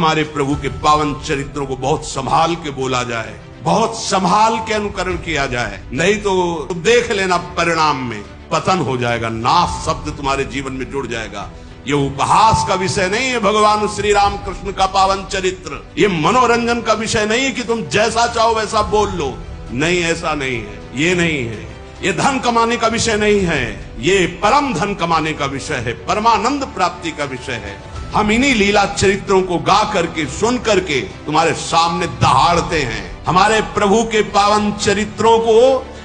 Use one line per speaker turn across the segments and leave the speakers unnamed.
हमारे प्रभु के पावन चरित्रों को बहुत संभाल के बोला जाए, बहुत संभाल के अनुकरण किया जाए, नहीं तो देख लेना परिणाम में पतन हो जाएगा, नाश शब्द तुम्हारे जीवन में जुड़ जाएगा। ये उपहास का विषय नहीं है भगवान श्री राम कृष्ण का पावन चरित्र, ये मनोरंजन का विषय नहीं है कि तुम जैसा चाहो वैसा बोल लो, नहीं, ऐसा नहीं है, ये नहीं है। ये धन कमाने का विषय नहीं है, ये परम धन कमाने का विषय है, परमानंद प्राप्ति का विषय है। हम इन्हीं लीला चरित्रों को गा करके सुन करके तुम्हारे सामने दहाड़ते हैं। हमारे प्रभु के पावन चरित्रों को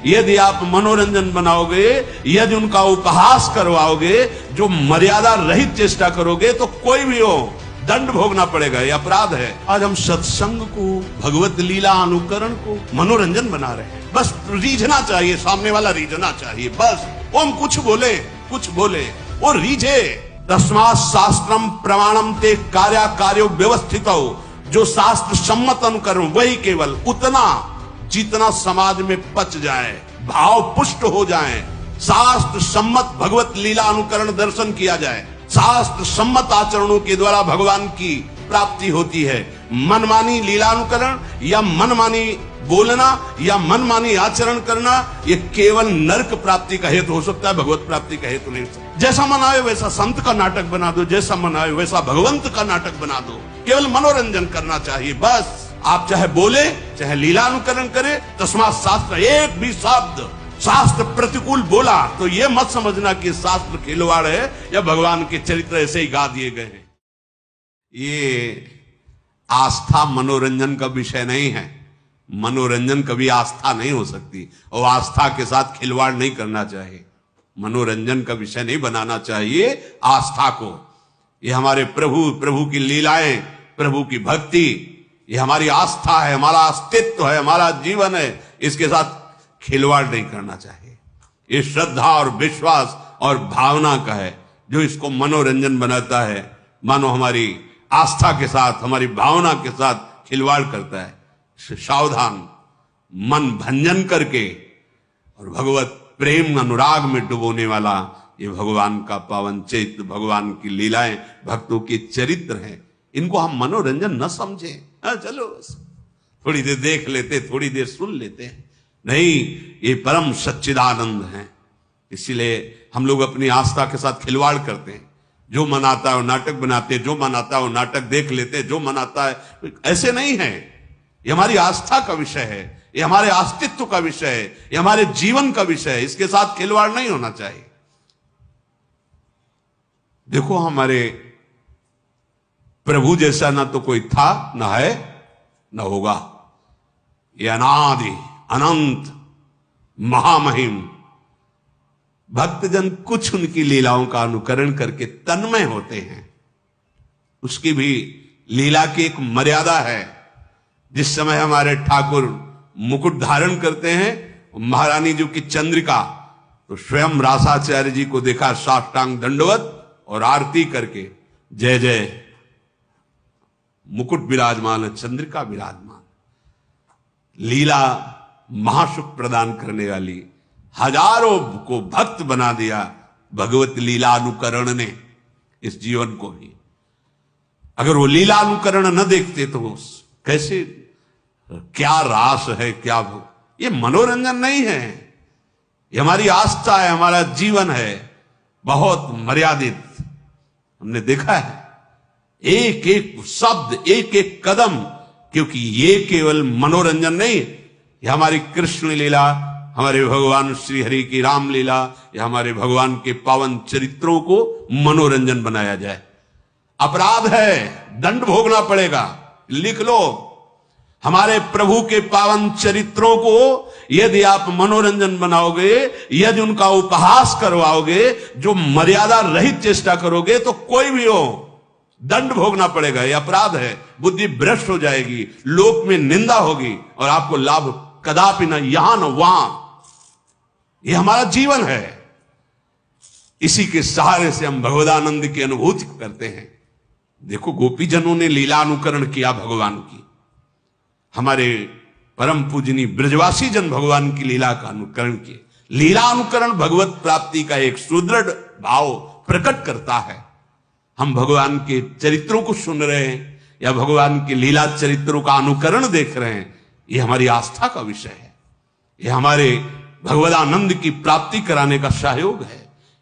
यदि आप मनोरंजन बनाओगे, यदि उनका उपहास करवाओगे, जो मर्यादा रहित चेष्टा करोगे, तो कोई भी हो दंड भोगना पड़ेगा, ये अपराध है। आज हम सत्संग को, भगवत लीला अनुकरण को मनोरंजन बना रहे हैं। बस रीझना चाहिए, सामने वाला रीझना चाहिए, बस वो हम कुछ बोले वो रीझे। तस्मात् शास्त्रम प्रमाणम ते कार्यो व्यवस्थित हो, जो शास्त्र सम्मत अनुकरण वही केवल उतना जितना समाज में पच जाए, भाव पुष्ट हो जाए, शास्त्र सम्मत भगवत लीला अनुकरण दर्शन किया जाए, शास्त्र सम्मत आचरणों के द्वारा भगवान की प्राप्ति होती है। मनमानी लीलानुकरण या मनमानी बोलना या मनमानी आचरण करना, ये केवल नरक प्राप्ति का हेतु हो सकता है, भगवत प्राप्ति का हेतु नहीं हो सकता। जैसा मन आए वैसा संत का नाटक बना दो, जैसा मन आए वैसा भगवंत का नाटक बना दो, केवल मनोरंजन करना चाहिए बस। आप चाहे बोले चाहे लीलानुकरण करे, तस्मात् शास्त्र, एक भी शब्द शास्त्र प्रतिकूल बोला तो ये मत समझना कि शास्त्र खिलवाड़ है या भगवान के चरित्र ऐसे ही गा दिए गए हैं। ये आस्था मनोरंजन का विषय नहीं है, मनोरंजन कभी आस्था नहीं हो सकती, और आस्था के साथ खिलवाड़ नहीं करना चाहिए। मनोरंजन का विषय नहीं बनाना चाहिए आस्था को। ये हमारे प्रभु की लीलाएं, प्रभु की भक्ति, ये हमारी आस्था है, हमारा अस्तित्व है, हमारा जीवन है, इसके साथ खिलवाड़ नहीं करना चाहिए। ये श्रद्धा और विश्वास और भावना का है, जो इसको मनोरंजन बनाता है, मानो हमारी आस्था के साथ, हमारी भावना के साथ खिलवाड़ करता है। सावधान, मन भंजन करके और भगवत प्रेम अनुराग में डुबोने वाला ये भगवान का पावन चरित्र, भगवान की लीलाएं, भक्तों के चरित्र हैं। इनको हम मनोरंजन न समझें, चलो थोड़ी देर देख लेते, थोड़ी देर सुन लेते हैं, नहीं, ये परम सच्चिदानंद है। इसीलिए हम लोग अपनी आस्था के साथ खिलवाड़ करते हैं। जो मन आता है वो नाटक बनाते, जो मन आता है वो नाटक देख लेते, जो मन आता है, ऐसे नहीं है। ये हमारी आस्था का विषय है, ये हमारे अस्तित्व का विषय है, ये हमारे जीवन का विषय है, इसके साथ खिलवाड़ नहीं होना चाहिए। देखो, हमारे प्रभु जैसा ना तो कोई था, ना है, ना होगा। ये अनादि अनंत महामहिम भक्तजन कुछ उनकी लीलाओं का अनुकरण करके तन्मय होते हैं। उसकी भी लीला की एक मर्यादा है। जिस समय हमारे ठाकुर मुकुट धारण करते हैं, महारानी जी की चंद्रिका, तो स्वयं रासाचार्य जी को देखा साष्टांग दंडवत और आरती करके, जय जय, मुकुट विराजमान, चंद्रिका विराजमान। लीला महासुख प्रदान करने वाली, हजारों को भक्त बना दिया भगवत लीला अनुकरण ने इस जीवन को भी। अगर वो लीला अनुकरण न देखते तो कैसे, क्या रास है, क्या ये मनोरंजन नहीं है, ये हमारी आस्था है, हमारा जीवन है, बहुत मर्यादित। हमने देखा है एक एक शब्द, एक एक कदम, क्योंकि ये केवल मनोरंजन नहीं, ये हमारी कृष्ण लीला, हमारे भगवान श्री हरि की रामलीला, या हमारे भगवान के पावन चरित्रों को मनोरंजन बनाया जाए, अपराध है, दंड भोगना पड़ेगा। लिख लो, हमारे प्रभु के पावन चरित्रों को यदि आप मनोरंजन बनाओगे, यदि उनका उपहास करवाओगे, जो मर्यादा रहित चेष्टा करोगे, तो कोई भी हो दंड भोगना पड़ेगा, यह अपराध है। बुद्धि भ्रष्ट हो जाएगी, लोक में निंदा होगी, और आपको लाभ कदापि न यहां न वहां। यह हमारा जीवन है, इसी के सहारे से हम भगवदानंद की अनुभूति करते हैं। देखो, गोपीजनों ने लीला अनुकरण किया भगवान की, हमारे परम पूजनी ब्रजवासी जन भगवान की लीला का अनुकरण किए। लीला अनुकरण भगवत प्राप्ति का एक सुदृढ़ भाव प्रकट करता है। हम भगवान के चरित्रों को सुन रहे हैं, या भगवान के लीला चरित्रों का अनुकरण देख रहे हैं, ये हमारी आस्था का विषय है, ये हमारे भगवदानंद की प्राप्ति कराने का सहयोग है।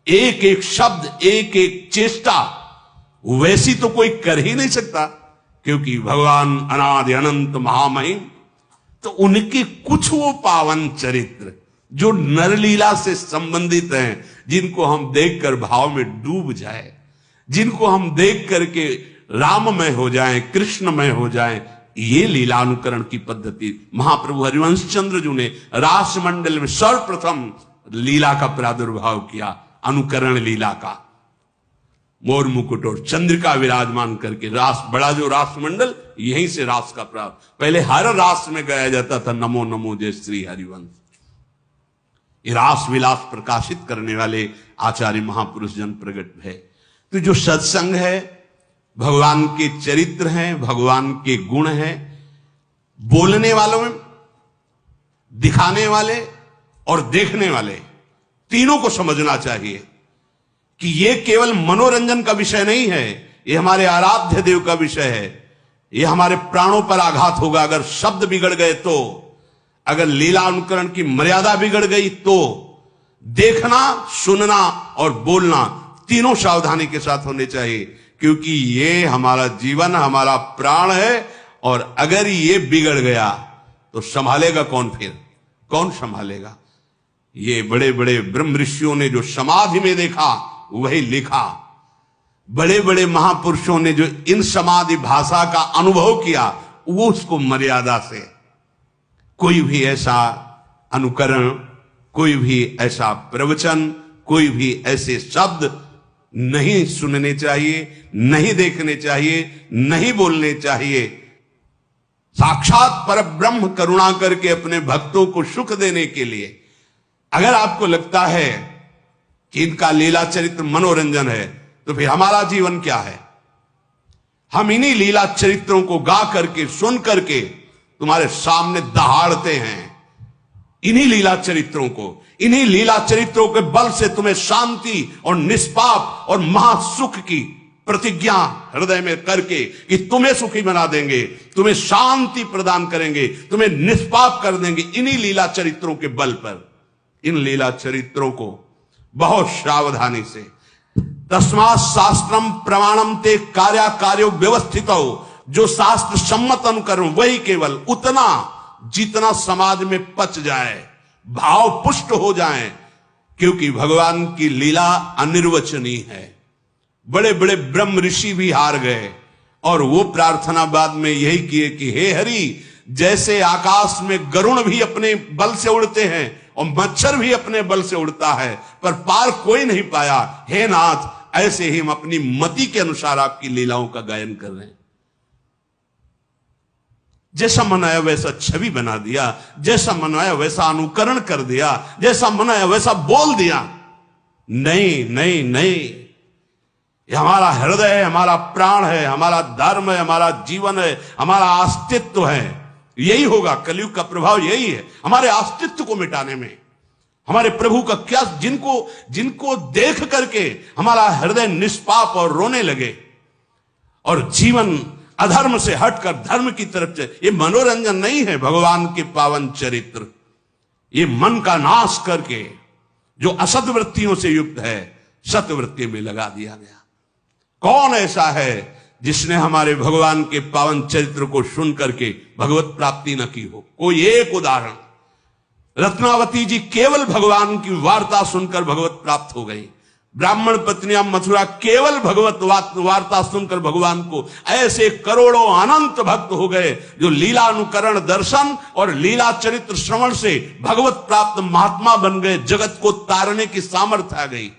एक एक शब्द, एक एक चेष्टा वैसी तो कोई कर ही नहीं सकता, क्योंकि भगवान अनादि अनंत महामहिम। तो उनके कुछ वो पावन चरित्र जो नरलीला से संबंधित हैं, जिनको हम देखकर भाव में डूब जाए, जिनको हम देख करके राममय हो जाएं, कृष्णमय हो जाएं, ये लीलानुकरण की पद्धति महाप्रभु हरिवंश चंद्र जी ने रास मंडल में सर्वप्रथम लीला का प्रादुर्भाव किया, अनुकरण लीला का। मोर मुकुट और चंद्रिका विराजमान करके रास, बड़ा जो रास मंडल, यहीं से रास का प्रारंभ। पहले हर रास में गाया जाता था नमो नमो जय श्री हरिवंश। ये रास विलास प्रकाशित करने वाले आचार्य महापुरुष जन प्रकट है। तो जो सत्संग है, भगवान के चरित्र हैं, भगवान के गुण हैं, बोलने वालों में, दिखाने वाले और देखने वाले, तीनों को समझना चाहिए कि ये केवल मनोरंजन का विषय नहीं है, ये हमारे आराध्य देव का विषय है। ये हमारे प्राणों पर आघात होगा अगर शब्द बिगड़ गए तो, अगर लीला अनुकरण की मर्यादा बिगड़ गई तो। देखना, सुनना और बोलना तीनों सावधानी के साथ होने चाहिए, क्योंकि ये हमारा जीवन, हमारा प्राण है, और अगर ये बिगड़ गया तो संभालेगा कौन? फिर कौन संभालेगा? ये बड़े बड़े ब्रह्म ऋषियों ने जो समाधि में देखा वही लिखा, बड़े बड़े महापुरुषों ने जो इन समाधि भाषा का अनुभव किया, वो उसको मर्यादा से, कोई भी ऐसा अनुकरण, कोई भी ऐसा प्रवचन, कोई भी ऐसे शब्द नहीं सुनने चाहिए, नहीं देखने चाहिए, नहीं बोलने चाहिए। साक्षात परब्रह्म करुणा करके अपने भक्तों को सुख देने के लिए, अगर आपको लगता है कि इनका लीला चरित्र मनोरंजन है, तो फिर हमारा जीवन क्या है? हम इन्हीं लीला चरित्रों को गा करके, सुन करके तुम्हारे सामने दहाड़ते हैं। इन्हीं लीला चरित्रों को, इन्हीं लीला चरित्रों के बल से तुम्हें शांति और निष्पाप और महासुख की प्रतिज्ञा हृदय में करके कि तुम्हें सुखी बना देंगे, तुम्हें शांति प्रदान करेंगे, तुम्हें निष्पाप कर देंगे, इन्हीं लीला चरित्रों के बल पर। इन लीला चरित्रों को बहुत सावधानी से, तस्मात् शास्त्रम प्रमाणम ते कार्यो व्यवस्थित हो, जो शास्त्र सम्मत अनुकरण वही केवल उतना जितना समाज में पच जाए, भाव पुष्ट हो जाए, क्योंकि भगवान की लीला अनिर्वचनीय है। बड़े बड़े ब्रह्म ऋषि भी हार गए और वो प्रार्थना बाद में यही किए कि हे हरि, जैसे आकाश में गरुण भी अपने बल से उड़ते हैं और मच्छर भी अपने बल से उड़ता है, पर पार कोई नहीं पाया, हे नाथ, ऐसे ही हम अपनी मति के अनुसार आपकी लीलाओं का गायन कर रहे हैं। जैसा मन आया वैसा छवि बना दिया, जैसा मन आया वैसा अनुकरण कर दिया, जैसा मन आया वैसा बोल दिया। नहीं नहीं नहीं, ये हमारा हृदय है, हमारा प्राण है, हमारा धर्म है, हमारा जीवन है, हमारा अस्तित्व है। यही होगा, कलयुग का प्रभाव यही है, हमारे अस्तित्व को मिटाने में। हमारे प्रभु का क्या, जिनको देख करके हमारा हृदय निष्पाप और रोने लगे और जीवन अधर्म से हटकर धर्म की तरफ से। ये मनोरंजन नहीं है, भगवान के पावन चरित्र। ये मन का नाश करके जो असत वृत्तियों से युक्त है, सतवृत्ति में लगा दिया गया। कौन ऐसा है जिसने हमारे भगवान के पावन चरित्र को सुन करके भगवत प्राप्ति न की हो? कोई एक उदाहरण, रत्नावती जी केवल भगवान की वार्ता सुनकर भगवत प्राप्त हो गई। ब्राह्मण पत्नियां मथुरा केवल भगवत वार्ता सुनकर भगवान को, ऐसे करोड़ों अनंत भक्त हो गए जो लीलानुकरण दर्शन और लीला चरित्र श्रवण से भगवत प्राप्त महात्मा बन गए, जगत को तारने की सामर्थ्य आ गई।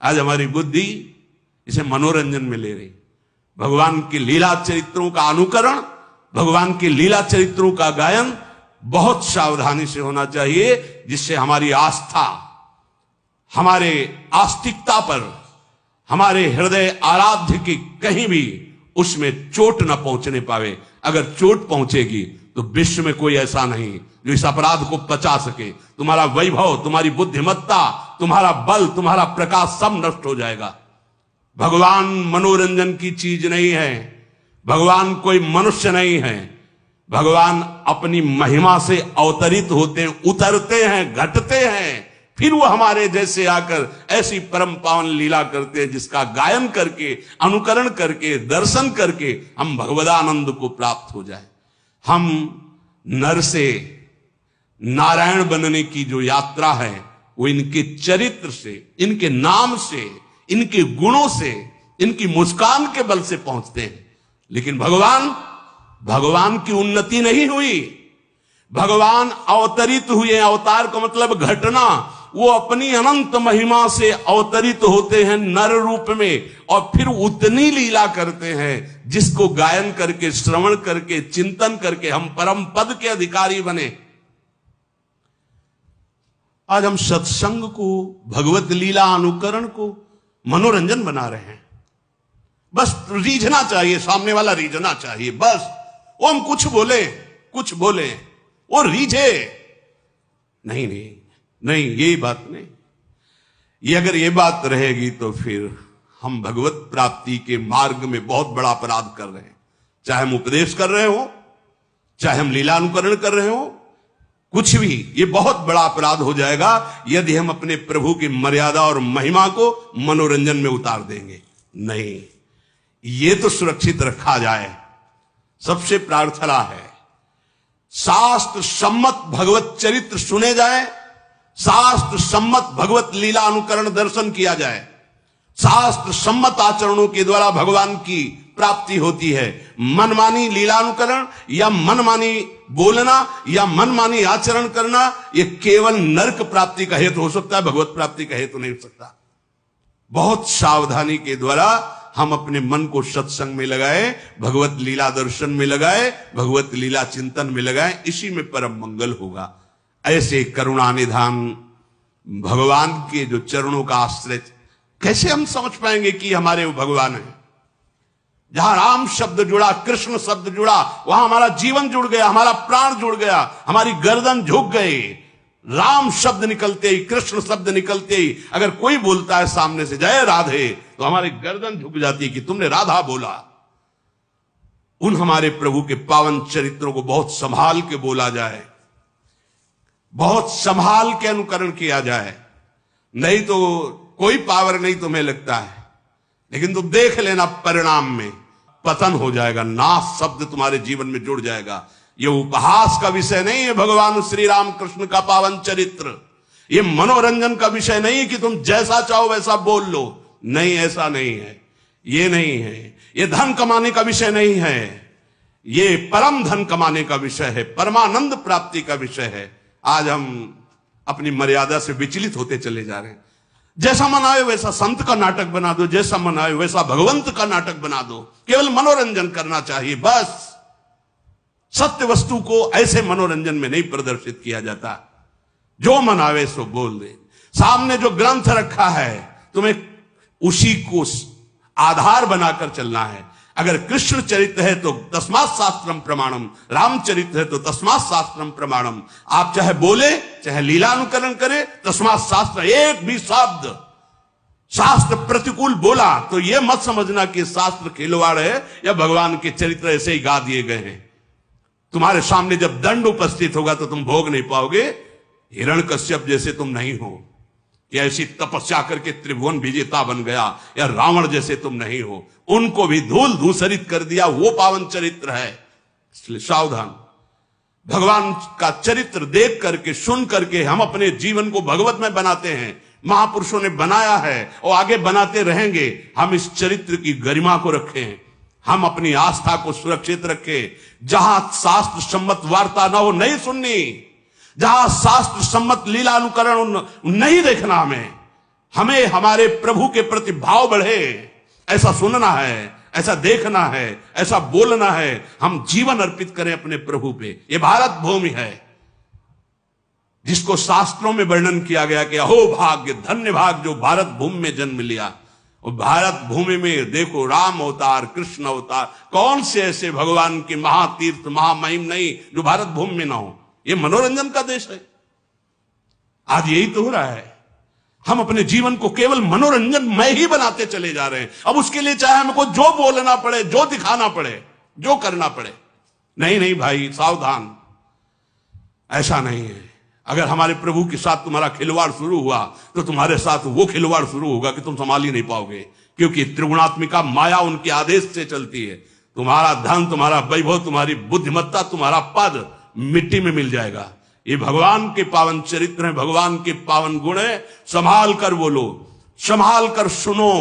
आज हमारी बुद्धि इसे मनोरंजन में ले रही। भगवान की लीला चरित्रों का अनुकरण, भगवान की लीला चरित्रों का गायन बहुत सावधानी से होना चाहिए, जिससे हमारी आस्था, हमारे आस्तिकता पर, हमारे हृदय आराध्य की कहीं भी उसमें चोट न पहुंचने पावे। अगर चोट पहुंचेगी तो विश्व में कोई ऐसा नहीं जो इस अपराध को पचा सके। तुम्हारा वैभव, तुम्हारी बुद्धिमत्ता, तुम्हारा बल, तुम्हारा प्रकाश सब नष्ट हो जाएगा। भगवान मनोरंजन की चीज नहीं है, भगवान कोई मनुष्य नहीं है, भगवान अपनी महिमा से अवतरित होते हैं, उतरते हैं, घटते हैं, फिर वो हमारे जैसे आकर ऐसी परम पावन लीला करते हैं जिसका गायन करके, अनुकरण करके, दर्शन करके हम भगवदानंद को प्राप्त हो जाए। हम नर से नारायण बनने की जो यात्रा है वो इनके चरित्र से, इनके नाम से, इनके गुणों से, इनकी मुस्कान के बल से पहुंचते हैं। लेकिन भगवान की उन्नति नहीं हुई, भगवान अवतरित हुए। अवतार का मतलब घटना। वो अपनी अनंत महिमा से अवतरित होते हैं नर रूप में और फिर उतनी लीला करते हैं जिसको गायन करके, श्रवण करके, चिंतन करके हम परम पद के अधिकारी बने। आज हम सत्संग को, भगवत लीला अनुकरण को मनोरंजन बना रहे हैं। बस रीझना चाहिए, सामने वाला रीझना चाहिए, बस वो हम कुछ बोले वो रीझे। नहीं, ये बात नहीं। ये अगर ये बात रहेगी तो फिर हम भगवत प्राप्ति के मार्ग में बहुत बड़ा अपराध कर रहे हैं। चाहे हम उपदेश कर रहे हो, चाहे हम लीला अनुकरण कर रहे हो, कुछ भी, ये बहुत बड़ा अपराध हो जाएगा यदि हम अपने प्रभु की मर्यादा और महिमा को मनोरंजन में उतार देंगे। नहीं, ये तो सुरक्षित रखा जाए। सबसे प्रार्थना है शास्त्र सम्मत भगवत चरित्र सुने जाए, शास्त्र सम्मत भगवत लीला अनुकरण दर्शन किया जाए। शास्त्र सम्मत आचरणों के द्वारा भगवान की प्राप्ति होती है। मनमानी लीलानुकरण या मनमानी बोलना या मनमानी आचरण करना यह केवल नरक प्राप्ति का हेतु हो सकता है, भगवत प्राप्ति का हेतु नहीं हो सकता। बहुत सावधानी के द्वारा हम अपने मन को सत्संग में लगाए, भगवत लीला दर्शन में लगाए, भगवत लीला चिंतन में लगाए, इसी में परम मंगल होगा। ऐसे करुणा निधान भगवान के जो चरणों का आश्रय, कैसे हम समझ पाएंगे कि हमारे वो भगवान है? जहां राम शब्द जुड़ा, कृष्ण शब्द जुड़ा, वहां हमारा जीवन जुड़ गया, हमारा प्राण जुड़ गया, हमारी गर्दन झुक गई। राम शब्द निकलते ही, कृष्ण शब्द निकलते ही अगर कोई बोलता है सामने से जय राधे, तो हमारी गर्दन झुक जाती है कि तुमने राधा बोला। उन हमारे प्रभु के पावन चरित्रों को बहुत संभाल के बोला जाए, बहुत संभाल के अनुकरण किया जाए, नहीं तो कोई पावर नहीं तुम्हें लगता है, लेकिन तुम देख लेना परिणाम में पतन हो जाएगा, नाश शब्द तुम्हारे जीवन में जुड़ जाएगा। ये उपहास का विषय नहीं है भगवान श्री राम कृष्ण का पावन चरित्र। ये मनोरंजन का विषय नहीं है कि तुम जैसा चाहो वैसा बोल लो, नहीं, ऐसा नहीं है, ये नहीं है। ये धन कमाने का विषय नहीं है, ये परम धन कमाने का विषय है, परमानंद प्राप्ति का विषय है। आज हम अपनी मर्यादा से विचलित होते चले जा रहे हैं। जैसा मन आए वैसा संत का नाटक बना दो, जैसा मन आए वैसा भगवंत का नाटक बना दो, केवल मनोरंजन करना चाहिए बस। सत्य वस्तु को ऐसे मनोरंजन में नहीं प्रदर्शित किया जाता। जो मन आवे सो बोल दे। सामने जो ग्रंथ रखा है तुम्हें उसी को आधार बनाकर चलना है। अगर कृष्ण चरित्र है तो तस्मात् शास्त्रम प्रमाणम, रामचरित्र है तो तस्मात् शास्त्रम प्रमाणम। आप चाहे बोले चाहे लीलानुकरण करे, तस्मात् शास्त्र, एक भी शब्द शास्त्र प्रतिकूल बोला तो यह मत समझना कि शास्त्र खिलवाड़ है या भगवान के चरित्र ऐसे ही गा दिए गए हैं। तुम्हारे सामने जब दंड उपस्थित होगा तो तुम भोग नहीं पाओगे। हिरण्यकश्यप जैसे तुम नहीं हो, या ऐसी तपस्या करके त्रिभुवन विजेता बन गया, या रावण जैसे तुम नहीं हो। उनको भी धूल धूसरित कर दिया, वो पावन चरित्र है। इसलिए सावधान। भगवान का चरित्र देख करके, सुन करके हम अपने जीवन को भगवत में बनाते हैं। महापुरुषों ने बनाया है और आगे बनाते रहेंगे। हम इस चरित्र की गरिमा को रखें, हम अपनी आस्था को सुरक्षित रखें। जहां शास्त्र सम्मत वार्ता ना हो नहीं सुननी, जहां शास्त्र सम्मत लीला अनुकरण नहीं देखना। हमें हमारे प्रभु के प्रति भाव बढ़े, ऐसा सुनना है, ऐसा देखना है, ऐसा बोलना है। हम जीवन अर्पित करें अपने प्रभु पे। ये भारत भूमि है जिसको शास्त्रों में वर्णन किया गया कि अहो भाग्य, धन्य भाग जो भारत भूमि में जन्म लिया। और भारत भूमि में देखो राम अवतार, कृष्ण अवतार, कौन से ऐसे भगवान के महातीर्थ महामहिम नहीं जो भारत भूमि में ना हो। ये मनोरंजन का देश है। आज यही तो हो रहा है। हम अपने जीवन को केवल मनोरंजन में ही बनाते चले जा रहे हैं। अब उसके लिए चाहे हमको जो बोलना पड़े, जो दिखाना पड़े, जो करना पड़े। नहीं नहीं भाई, सावधान, ऐसा नहीं है। अगर हमारे प्रभु के साथ तुम्हारा खिलवाड़ शुरू हुआ तो तुम्हारे साथ वो खिलवाड़ शुरू होगा कि तुम संभाल ही नहीं पाओगे, क्योंकि त्रिगुणात्मिका माया उनके आदेश से चलती है। तुम्हारा धन, तुम्हारा वैभव, तुम्हारी बुद्धिमत्ता, तुम्हारा पद मिट्टी में मिल जाएगा। ये भगवान के पावन चरित्र हैं, भगवान के पावन गुण है। संभाल कर बोलो, संभाल कर सुनो,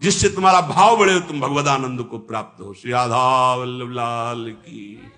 जिससे तुम्हारा भाव बढ़े, तुम भगवदानंद को प्राप्त हो। श्री राधा वल्लभ लाल की।